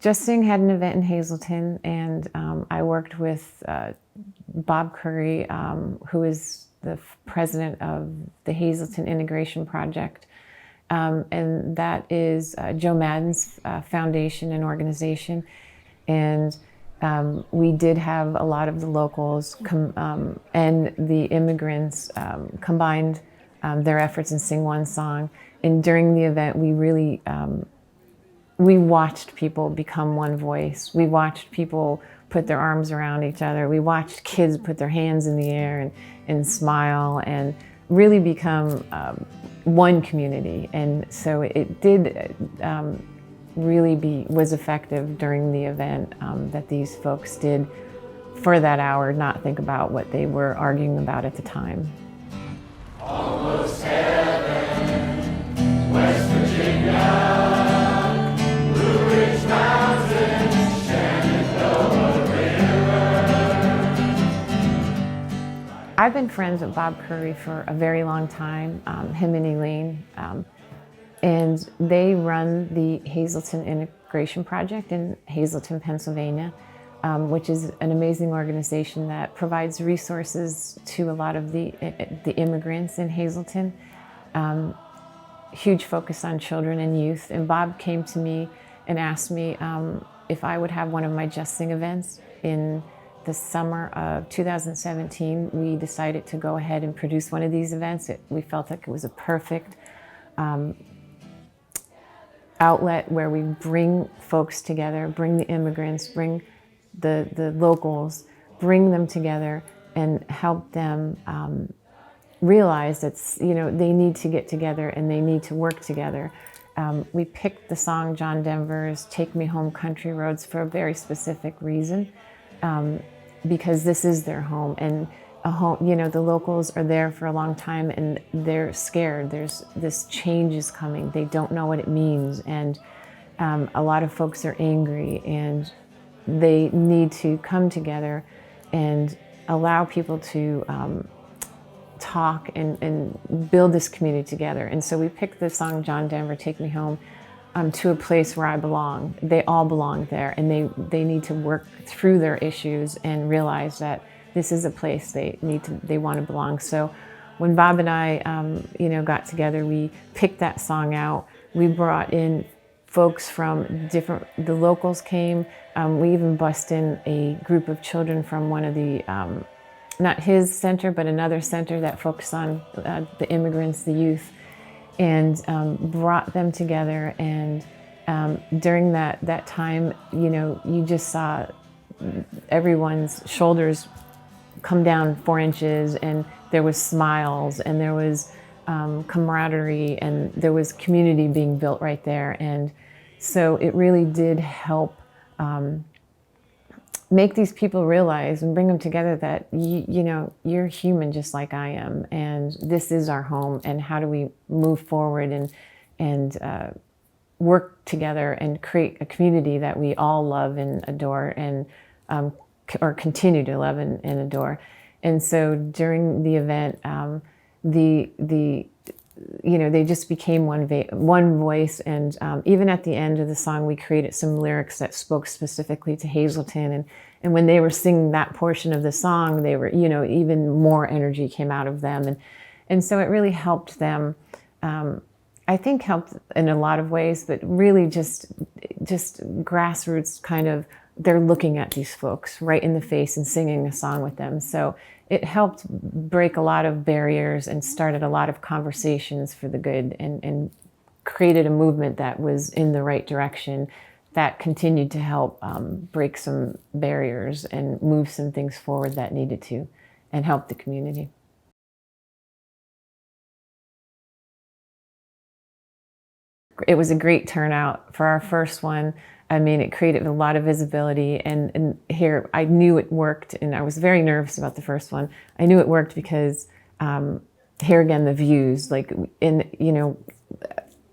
JustSing had an event in Hazleton, and I worked with Bob Curry, who is the president of the Hazleton Integration Project. And that is Joe Madden's foundation and organization. And we did have a lot of the locals and the immigrants combined their efforts and sing one song. And during the event, we really we watched people become one voice. We watched people put their arms around each other. We watched kids put their hands in the air and smile and really become one community. And so it did really was effective during the event that these folks did for that hour, not think about what they were arguing about at the time. Almost heaven, West Virginia. I've been friends with Bob Curry for a very long time, him and Elaine, and they run the Hazleton Integration Project in Hazleton, Pennsylvania, which is an amazing organization that provides resources to a lot of the immigrants in Hazleton. Huge focus on children and youth, and Bob came to me and asked me if I would have one of my JustSing events in the summer of 2017. We decided to go ahead and produce one of these events. We felt like it was a perfect outlet where we bring folks together, bring the immigrants, bring the locals, bring them together and help them realize that they need to get together and they need to work together. We picked the song John Denver's Take Me Home Country Roads for a very specific reason. Because this is their home, and a home, the locals are there for a long time and they're scared. This change is coming. They don't know what it means, and a lot of folks are angry, and they need to come together and allow people to talk and build this community together. And so we picked the song John Denver, Take Me Home, to a place where I belong. They all belong there, and they need to work through their issues and realize that this is a place they want to belong. So when Bob and I got together, we picked that song out. We brought in folks from the locals came. We even bussed in a group of children from one of the, not his center, but another center that focused on the immigrants, the youth, and brought them together. And during that time, you just saw everyone's shoulders come down 4 inches, and there was smiles, and there was camaraderie, and there was community being built right there. And so it really did help make these people realize and bring them together that you're human just like I am, and this is our home, and how do we move forward and work together and create a community that we all love and adore, and or continue to love and adore. And so during the event, they just became one voice, and even at the end of the song, we created some lyrics that spoke specifically to Hazleton, and when they were singing that portion of the song, they were, even more energy came out of them, and so it really helped them. I think helped in a lot of ways, but really just grassroots kind of, they're looking at these folks right in the face and singing a song with them. So it helped break a lot of barriers and started a lot of conversations for the good, and created a movement that was in the right direction that continued to help break some barriers and move some things forward that needed to, and help the community. It was a great turnout for our first one. I mean, it created a lot of visibility, and here I knew it worked, and I was very nervous about the first one. I knew it worked because here again, the views,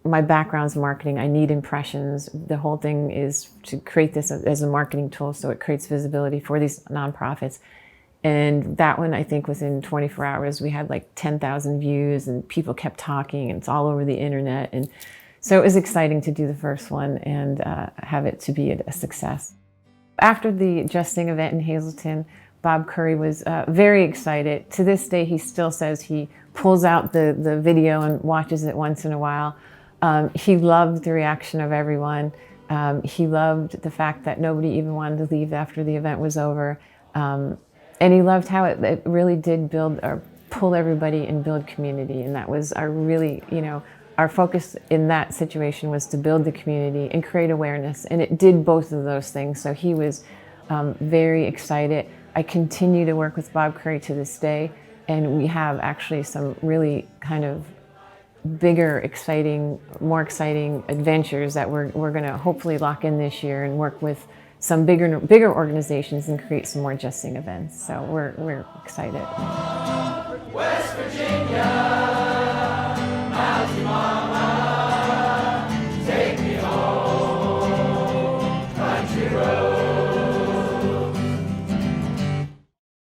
my background's marketing, I need impressions. The whole thing is to create this as a marketing tool so it creates visibility for these nonprofits. And that one, I think within 24 hours, we had like 10,000 views, and people kept talking, and it's all over the internet. And So it was exciting to do the first one and have it to be a success. After the JustSing event in Hazleton, Bob Curry was very excited. To this day, he still says he pulls out the video and watches it once in a while. He loved the reaction of everyone. He loved the fact that nobody even wanted to leave after the event was over. And he loved how it really did build or pull everybody and build community. And that was our really, our focus in that situation was to build the community and create awareness. And it did both of those things. So he was very excited. I continue to work with Bob Curry to this day. And we have actually some really kind of bigger, more exciting adventures that we're going to hopefully lock in this year and work with some bigger organizations and create some more JustSing events. So we're excited.